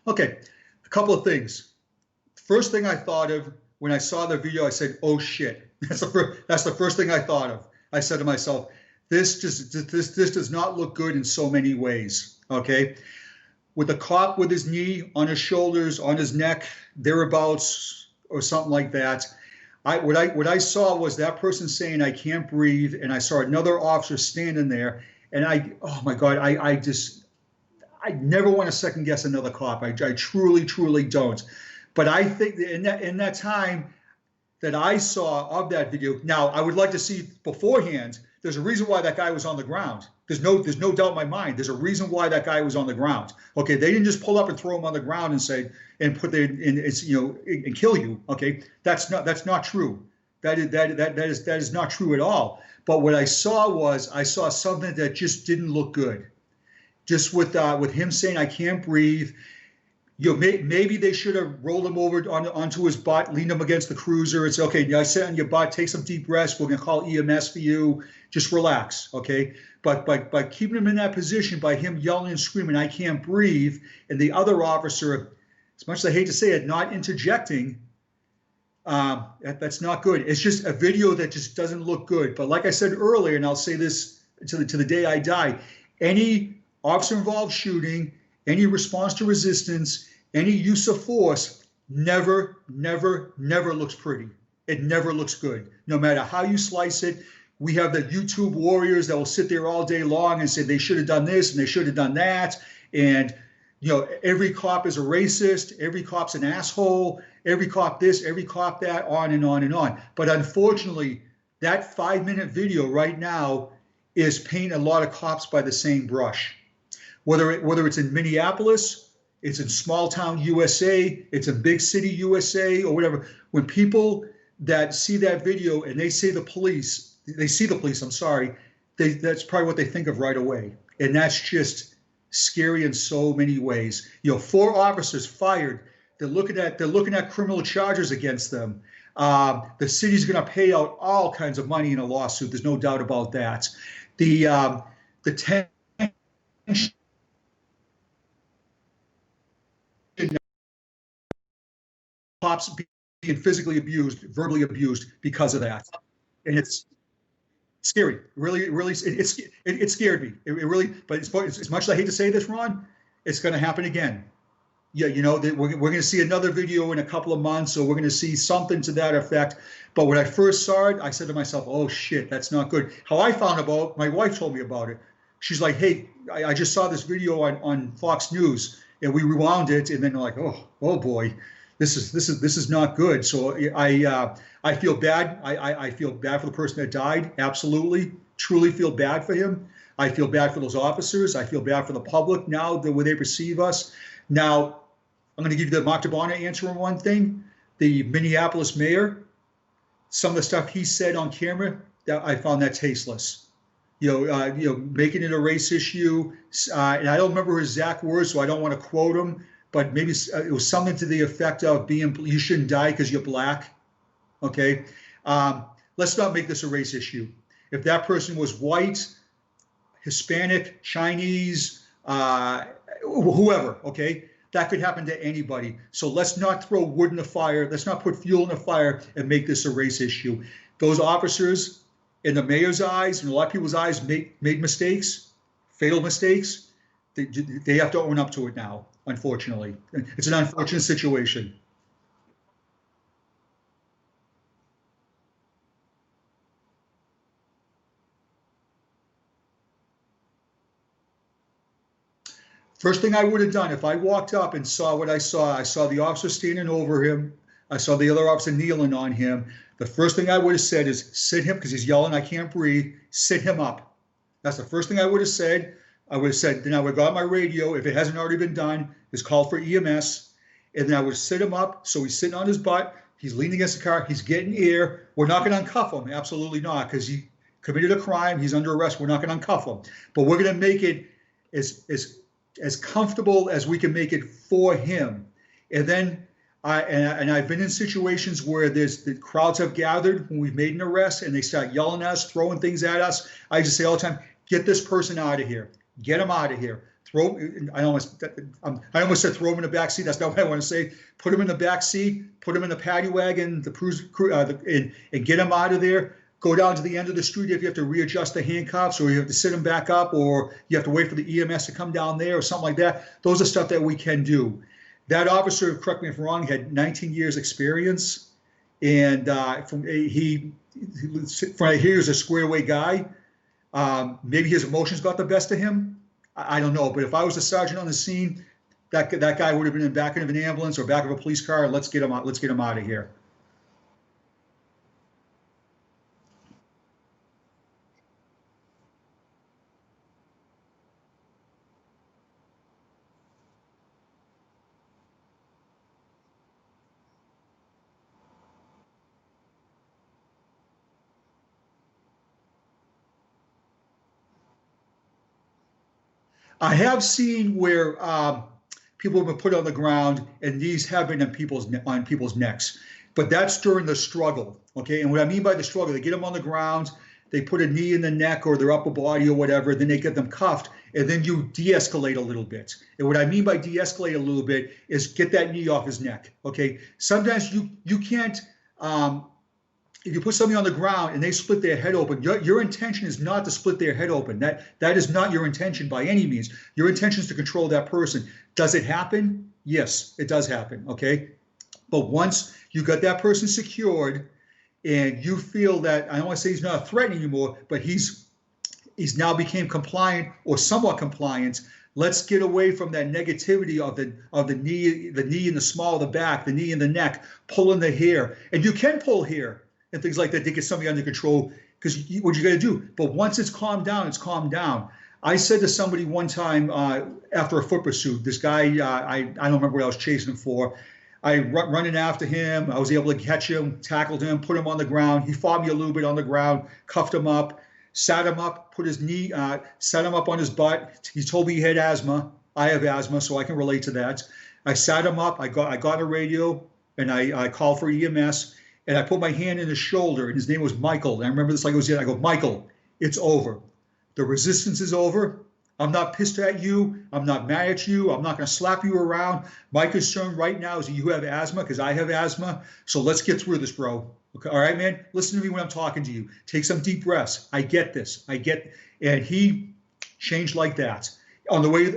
Okay, a couple of things. First thing I thought of when I saw the video, I said, "Oh shit!" That's the first thing I thought of. I said to myself, "This does not look good in so many ways." Okay, with the cop with his knee on his shoulders, on his neck, thereabouts, or something like that. What I saw was that person saying, "I can't breathe," and I saw another officer standing there, and oh my God, I never want to second guess another cop. I truly don't. But I think that in that time that I saw of that video, now I would like to see beforehand. There's a reason why that guy was on the ground. There's no doubt in my mind. There's a reason why that guy was on the ground. Okay, they didn't just pull up and throw him on the ground and say and put and kill you. Okay, that's not true. That is not true at all. But what I saw something that just didn't look good. Just with him saying, "I can't breathe." Maybe they should have rolled him over onto his butt, leaned him against the cruiser. It's okay. Now sit on your butt, take some deep breaths. We're gonna call EMS for you. Just relax, okay? But by keeping him in that position, by him yelling and screaming, "I can't breathe," and the other officer, as much as I hate to say it, not interjecting, that's not good. It's just a video that just doesn't look good. But like I said earlier, and I'll say this to the day I die, any officer-involved shooting, any response to resistance, any use of force never looks pretty. It never looks good, no matter how you slice it. We have the YouTube warriors that will sit there all day long and say they should have done this and they should have done that. And, every cop is a racist. Every cop's an asshole. Every cop this, every cop that, on and on and on. But unfortunately, that 5-minute video right now is painting a lot of cops by the same brush. Whether it's in Minneapolis, it's in small town USA, it's in big city USA, or whatever. When people that see that video and they see the police, I'm sorry, that's probably what they think of right away. And that's just scary in so many ways. 4 officers fired. They're looking at criminal charges against them. The city's going to pay out all kinds of money in a lawsuit. There's no doubt about that. The 10 cops being physically abused, verbally abused because of that, and it's scary. Really, it scared me. It really. But as much as I hate to say this, Ron, it's going to happen again. Yeah, we're going to see another video in a couple of months, or we're going to see something to that effect. But when I first saw it, I said to myself, "Oh shit, that's not good." How I found about, my wife told me about it. She's like, "Hey, I just saw this video on Fox News, and we rewound it, and then like, oh boy. This is not good." So I feel bad. I feel bad for the person that died. Absolutely, truly feel bad for him. I feel bad for those officers. I feel bad for the public now, the way they perceive us. Now, I'm going to give you the Mark DiBona answer on one thing. The Minneapolis mayor, some of the stuff he said on camera, that I found that tasteless. Making it a race issue, and I don't remember his exact words, so I don't want to quote him. But maybe it was something to the effect of you shouldn't die because you're black. Okay, let's not make this a race issue. If that person was white, Hispanic, Chinese, whoever, okay, that could happen to anybody. So let's not throw wood in the fire. Let's not put fuel in the fire and make this a race issue. Those officers, in the mayor's eyes and a lot of people's eyes, made mistakes, fatal mistakes. They have to own up to it now. Unfortunately, it's an unfortunate situation. First thing I would have done if I walked up and saw what I saw the officer standing over him, I saw the other officer kneeling on him. The first thing I would have said is sit him, because he's yelling, "I can't breathe," sit him up. That's the first thing I would have said. I would have said, then I would have got my radio, if it hasn't already been done, is called for EMS, and then I would sit him up, so he's sitting on his butt, he's leaning against the car, he's getting air. We're not going to uncuff him, absolutely not, because he committed a crime, he's under arrest, we're not going to uncuff him. But we're going to make it as comfortable as we can make it for him. And then, I've been in situations where the crowds have gathered when we've made an arrest, and they start yelling at us, throwing things at us. I just say all the time, get this person out of here. Get him out of here. throw. I almost said throw him in the back seat. That's not what I want to say. Put him in the back seat. Put him in the paddy wagon. And get him out of there. Go down to the end of the street if you have to readjust the handcuffs, or you have to sit him back up, or you have to wait for the EMS to come down there, or something like that. Those are stuff that we can do. That officer, correct me if I'm wrong, had 19 years experience, and from he was a square away guy. Maybe his emotions got the best of him. I don't know, but if I was a sergeant on the scene, that guy would have been in the back of an ambulance or back of a police car. Let's get him out. Let's get him out of here. I have seen where people have been put on the ground, and these have been on people's necks, but that's during the struggle. Okay, and what I mean by the struggle, they get them on the ground, they put a knee in the neck or their upper body or whatever, then they get them cuffed, and then you de-escalate a little bit. And what I mean by de-escalate a little bit is get that knee off his neck. Okay, sometimes you can't. If you put somebody on the ground and they split their head open, your intention is not to split their head open. That is not your intention by any means. Your intention is to control that person. Does it happen? Yes, it does happen. Okay, but once you got that person secured, and you feel that, I don't want to say he's not a threat anymore, but he's now became compliant or somewhat compliant. Let's get away from that negativity of the knee in the small of the back, the knee in the neck, pulling the hair, and you can pull hair and things like that to get somebody under control, because what you got to do. But once it's calmed down, it's calmed down. I said to somebody one time after a foot pursuit, this guy, I don't remember what I was chasing him for. I running after him. I was able to catch him, tackled him, put him on the ground. He fought me a little bit on the ground, cuffed him up, sat him up, put his knee, sat him up on his butt. He told me he had asthma. I have asthma, so I can relate to that. I sat him up. I got a radio, and I called for EMS. And I put my hand in his shoulder, and his name was Michael. And I remember this like it was yet. I go, Michael, it's over. The resistance is over. I'm not pissed at you. I'm not mad at you. I'm not going to slap you around. My concern right now is that you have asthma, because I have asthma. So let's get through this, bro. Okay, all right, man? Listen to me when I'm talking to you. Take some deep breaths. I get this. And he changed like that. On the way,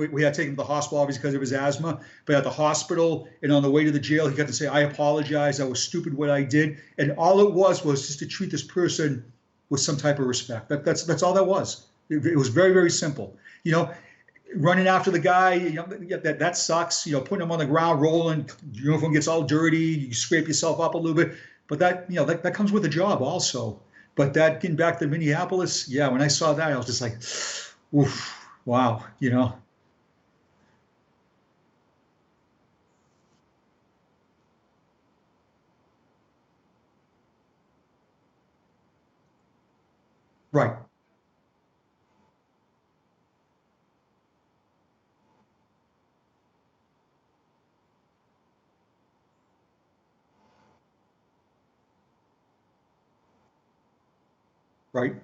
we had to take him to the hospital, obviously, because of his asthma. But at the hospital and on the way to the jail, he got to say, I apologize. That was stupid what I did. And all it was just to treat this person with some type of respect. That's all that was. It was very, very simple. Running after the guy, that sucks. Putting him on the ground, rolling, your uniform gets all dirty, you scrape yourself up a little bit. But that comes with a job also. But that, getting back to Minneapolis, yeah, when I saw that, I was just like, oof. Wow, right, right.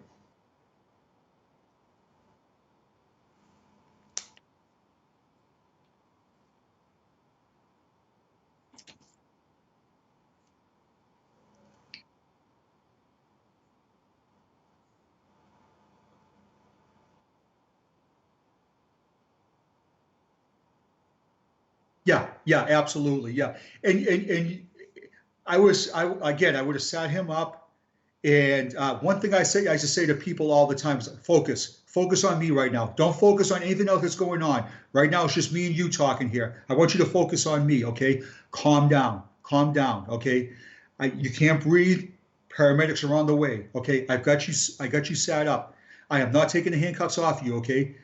Yeah, absolutely, yeah. And I would have sat him up. And one thing I just say to people all the time is focus on me right now. Don't focus on anything else that's going on. Right now, it's just me and you talking here. I want you to focus on me, okay? Calm down, okay? You can't breathe. Paramedics are on the way, okay? I got you sat up. I am not taking the handcuffs off you, okay?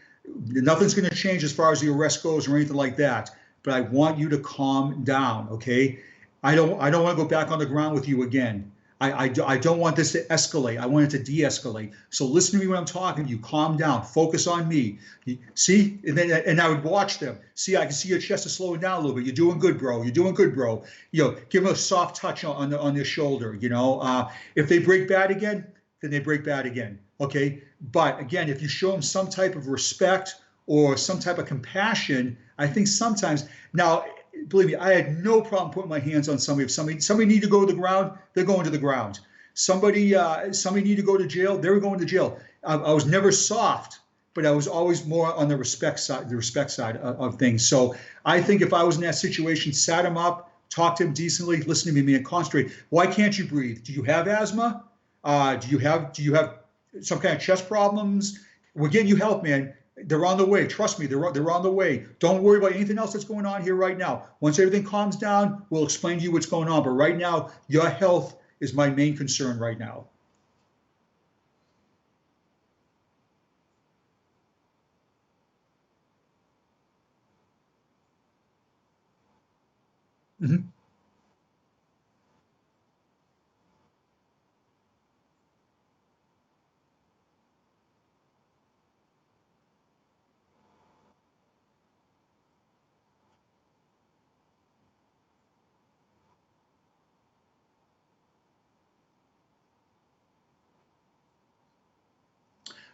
Nothing's going to change as far as the arrest goes or anything like that. But I want you to calm down, okay? I don't want to go back on the ground with you again. I don't want this to escalate. I want it to de-escalate. So listen to me when I'm talking to you. Calm down. Focus on me. See? And I would watch them. See, I can see your chest is slowing down a little bit. You're doing good, bro. You're doing good, bro. Give them a soft touch on their shoulder. If they break bad again, then they break bad again. Okay? But again, if you show them some type of respect or some type of compassion, I think sometimes now, believe me, I had no problem putting my hands on somebody. If somebody need to go to the ground, they're going to the ground. Somebody need to go to jail, they're going to jail. I was never soft, but I was always more on the respect side of things. So I think if I was in that situation, sat him up, talk to him decently, listen to me and concentrate. Why can't you breathe? Do you have asthma? Do you have some kind of chest problems? We're getting you help, man. They're on the way. Trust me, they're on the way. Don't worry about anything else that's going on here right now. Once everything calms down, we'll explain to you what's going on. But right now, your health is my main concern right now. Mhm.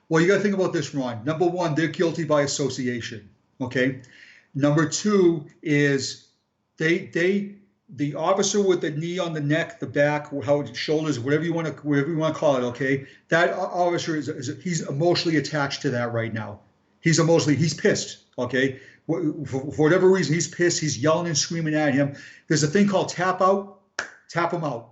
Well, you got to think about this, Ron. Number one, they're guilty by association. Okay. Number two is they the officer with the knee on the neck, the back, how shoulders, whatever you want to call it. Okay, that officer he's emotionally attached to that right now. He's pissed. Okay, for whatever reason he's pissed. He's yelling and screaming at him. There's a thing called tap out, tap him out,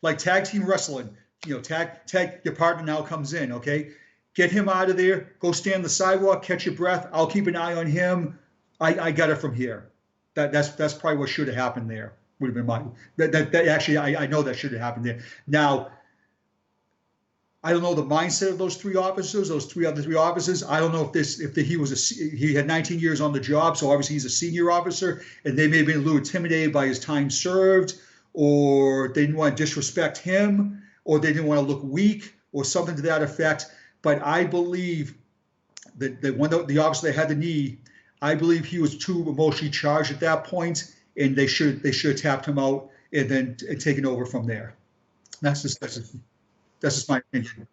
like tag team wrestling. Tag your partner now comes in. Okay, get him out of there. Go stand on the sidewalk, catch your breath. I'll keep an eye on him. I got it from here. That's probably what should have happened there. Would have been my that actually I know that should have happened there. Now I don't know the mindset of those three officers, those other three officers. I don't know he had 19 years on the job, so obviously he's a senior officer, and they may have been a little intimidated by his time served, or they didn't want to disrespect him, or they didn't want to look weak, or something to that effect. But I believe that when the officer that had the knee, I believe he was too emotionally charged at that point, and they should have tapped him out and then taken over from there. That's just my opinion.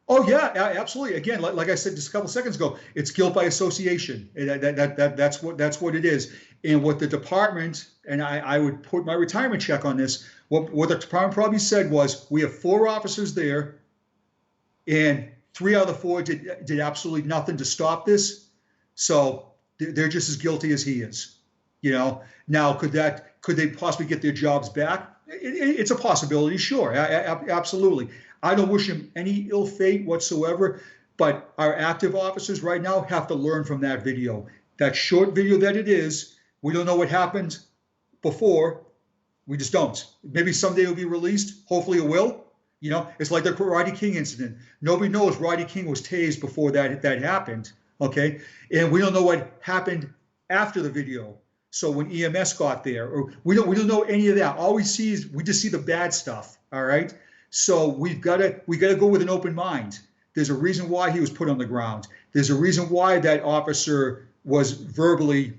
Oh yeah, absolutely. Again, like I said just a couple seconds ago, it's guilt by association. That's what it is. And what the department, and I would put my retirement check on this. What the department probably said was, we have four officers there, and three out of the four did absolutely nothing to stop this. So they're just as guilty as he is. Now could they possibly get their jobs back? It's a possibility, sure, absolutely. I don't wish him any ill fate whatsoever, but our active officers right now have to learn from that video. That short video that it is, we don't know what happened before. We just don't. Maybe someday it'll be released. Hopefully it will. It's like the Rodney King incident. Nobody knows Rodney King was tased before that happened. Okay, and we don't know what happened after the video. So when EMS got there, or we don't know any of that. All we see is we just see the bad stuff. All right. So we gotta go with an open mind. There's a reason why he was put on the ground. There's a reason why that officer was verbally,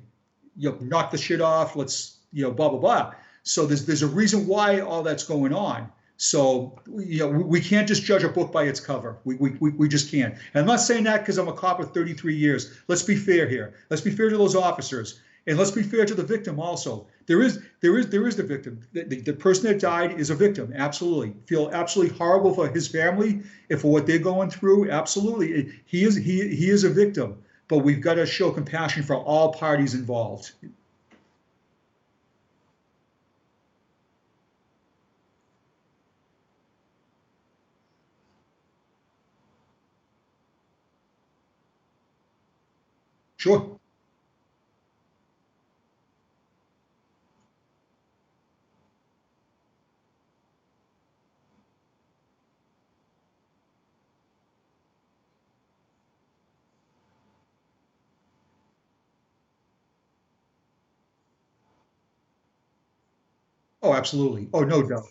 knock the shit off. Let's, blah blah blah. So there's a reason why all that's going on. So we can't just judge a book by its cover. We just can't. And I'm not saying that because I'm a cop of 33 years. Let's be fair here. Let's be fair to those officers, and let's be fair to the victim also. There is the victim. The person that died is a victim. Absolutely. Feel absolutely horrible for his family and for what they're going through. Absolutely. He is a victim. But we've got to show compassion for all parties involved. Sure. Oh, absolutely. Oh, no doubt.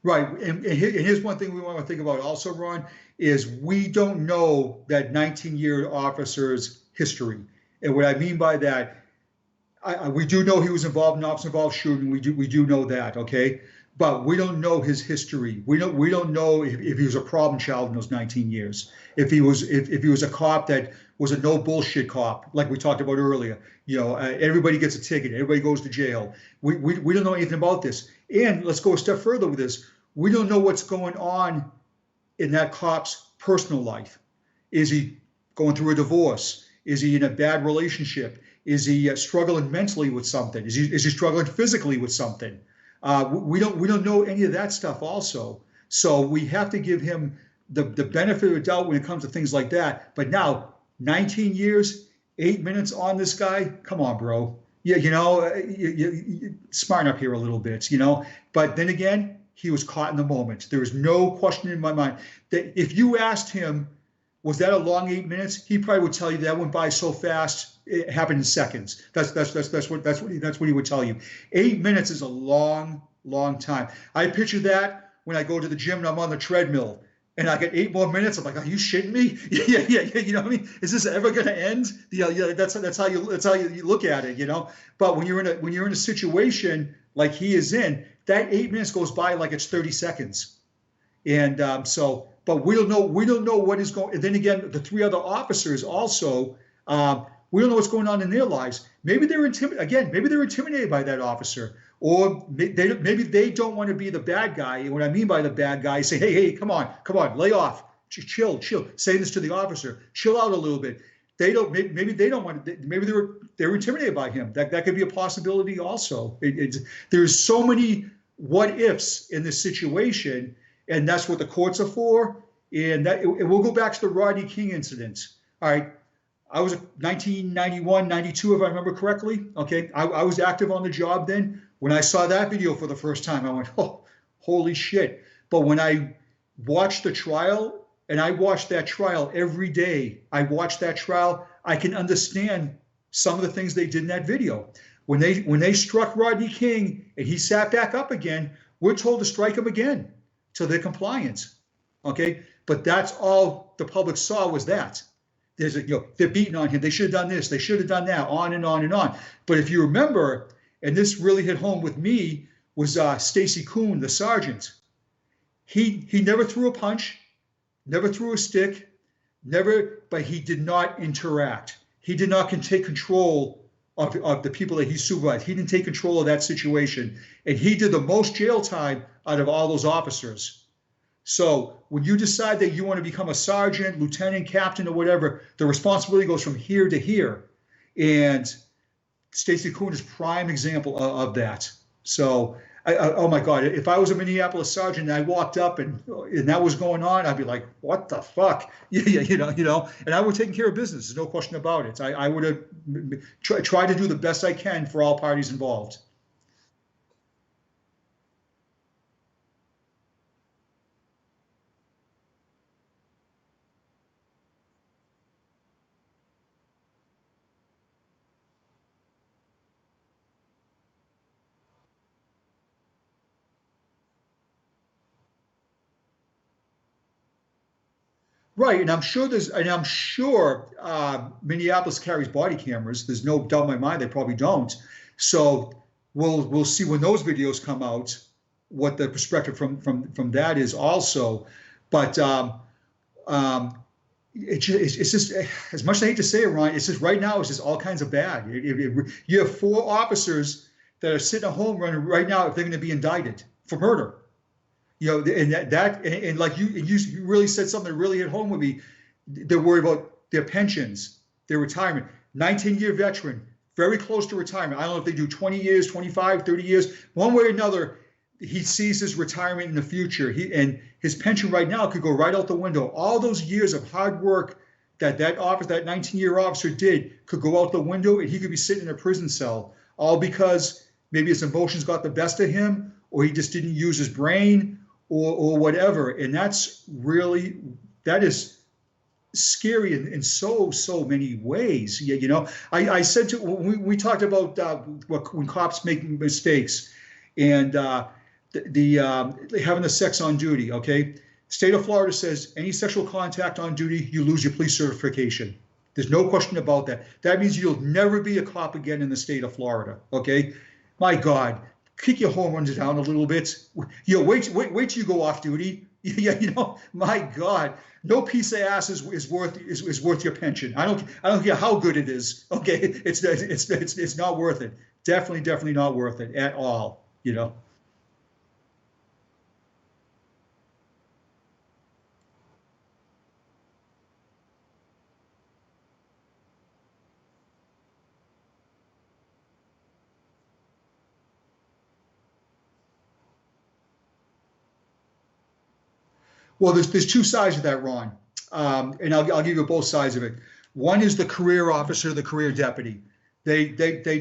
Right. And here's one thing we want to think about also, Ron, is we don't know that 19-year officer's history. And what I mean by that, we do know he was involved in officer involved shooting. We do know that, okay? But we don't know his history. We don't know if he was a problem child in those 19 years. If he was a cop that was a no bullshit cop, like we talked about earlier. Everybody gets a ticket. Everybody goes to jail. We don't know anything about this. And let's go a step further with this. We don't know what's going on in that cop's personal life. Is he going through a divorce? Is he in a bad relationship? Is he struggling mentally with something? Is he struggling physically with something? We don't know any of that stuff also. So we have to give him the benefit of the doubt when it comes to things like that. But now, 19 years, 8 minutes on this guy, come on, bro. Yeah, you smarten up here a little bit, But then again, he was caught in the moment. There is no question in my mind that if you asked him, was that a long 8 minutes? He probably would tell you that went by so fast, it happened in seconds. That's what he would tell you. 8 minutes is a long, long time. I picture that when I go to the gym and I'm on the treadmill and I get 8 more minutes. I'm like, are you shitting me? Yeah. You know what I mean? Is this ever going to end? That's how you look at it. But when you're in a situation like he is in, that 8 minutes goes by like it's 30 seconds. And but we don't know what is going. And then again, the three other officers also, we don't know what's going on in their lives. Maybe they're intimidated by that officer, or maybe they don't want to be the bad guy. And what I mean by the bad guy is say, hey, come on, lay off, chill. Say this to the officer, chill out a little bit. Maybe they don't want to. Maybe they're intimidated by him. That could be a possibility also. There's so many what ifs in this situation. And that's what the courts are for. And we'll go back to the Rodney King incident. All right. I was 1991, 92, if I remember correctly. Okay. I was active on the job then. When I saw that video for the first time, I went, oh, holy shit. But when I watched the trial, and I watched that trial every day, I can understand some of the things they did in that video. When they struck Rodney King and he sat back up again, we're told to strike him again to their compliance, okay? But that's all the public saw was that. They're beating on him. They should have done this. They should have done that. On and on and on. But if you remember, and this really hit home with me, was Stacy Kuhn, the sergeant. He never threw a punch, never threw a stick, but he did not interact. He did not take control of the people that he supervised. He didn't take control of that situation. And he did the most jail time out of all those officers. So when you decide that you want to become a sergeant, lieutenant, captain, or whatever, the responsibility goes from here to here. And Stacy Kuhn is prime example of that. So, oh my God, if I was a Minneapolis sergeant and I walked up and that was going on, I'd be like, what the fuck? And I would take care of business. There's no question about it. I would have tried to do the best I can for all parties involved. Right, and I'm sure Minneapolis carries body cameras. There's no doubt in my mind they probably don't. So we'll see when those videos come out what the perspective from that is also. But it's just, as much as I hate to say it, Ryan, it's just right now it's just all kinds of bad. You have 4 officers that are sitting at home running right now if they're going to be indicted for murder. And like you really said something that really hit home with me. They're worried about their pensions, their retirement. 19-year veteran, very close to retirement. I don't know if they do 20 years, 25, 30 years. One way or another, he sees his retirement in the future. And his pension right now could go right out the window. All those years of hard work that 19-year officer did could go out the window, and he could be sitting in a prison cell, all because maybe his emotions got the best of him, or he just didn't use his brain, or whatever. And that is scary in so many ways. I said when we talked about when cops make mistakes, and having the sex on duty, okay? State of Florida says any sexual contact on duty, you lose your police certification. There's no question about that. That means you'll never be a cop again in the state of Florida, okay? My God, kick your hormones down a little bit. Wait till you go off duty. Yeah, my God, no piece of ass is worth your pension. I don't care how good it is. Okay, it's not worth it. Definitely not worth it at all. Well, there's two sides of that, Ron, and I'll give you both sides of it. One is the career officer, the career deputy. They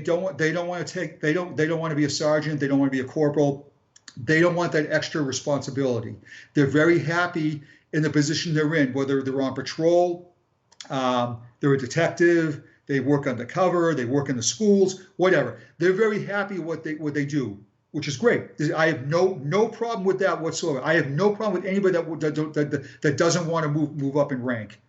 don't want to take they don't want to be a sergeant. They don't want to be a corporal. They don't want that extra responsibility. They're very happy in the position they're in, whether they're on patrol, they're a detective, they work undercover, they work in the schools, whatever. They're very happy what they do, which is great. I have no problem with that whatsoever. I have no problem with anybody that doesn't want to move up in rank.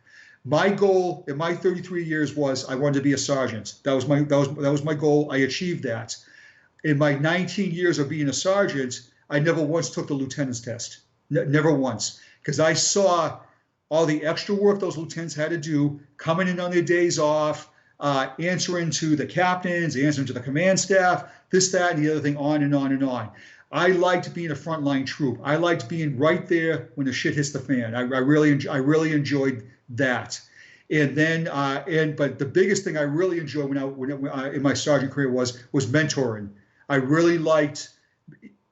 My goal in my 33 years was I wanted to be a sergeant. That was my goal. I achieved that. In my 19 years of being a sergeant, I never once took the lieutenant's test. Never once, because I saw all the extra work those lieutenants had to do, coming in on their days off, answering to the captains, answering to the command staff, this, that, and the other thing, on and on and on. I liked being a frontline troop. I liked being right there when the shit hits the fan. I really enjoyed that. And then, but the biggest thing I really enjoyed in my sergeant career was mentoring. I really liked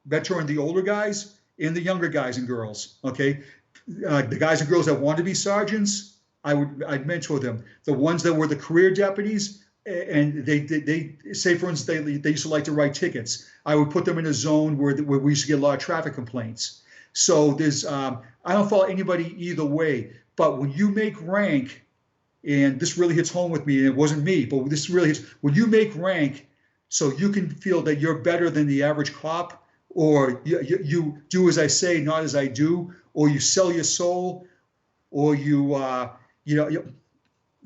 mentoring the older guys and the younger guys and girls. Okay, the guys and girls that wanted to be sergeants, I'd mentor them. The ones that were the career deputies, and they say, for instance, they used to like to write tickets. I would put them in a zone where we used to get a lot of traffic complaints. So there's I don't follow anybody either way. But when you make rank, and this really hits home with me, and it wasn't me, but this really hits, when you make rank so you can feel that you're better than the average cop, or you do as I say, not as I do, or you sell your soul, or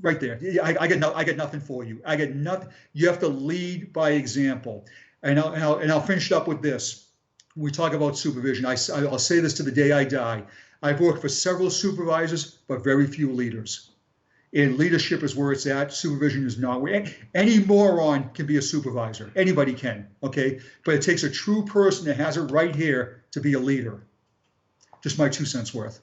right there. I get nothing for you. I get nothing. You have to lead by example. And I'll finish up with this. When we talk about supervision, I'll say this to the day I die. I've worked for several supervisors, but very few leaders. And leadership is where it's at. Supervision is not. Any moron can be a supervisor. Anybody can, okay? But it takes a true person that has it right here to be a leader. Just my 2 cents worth.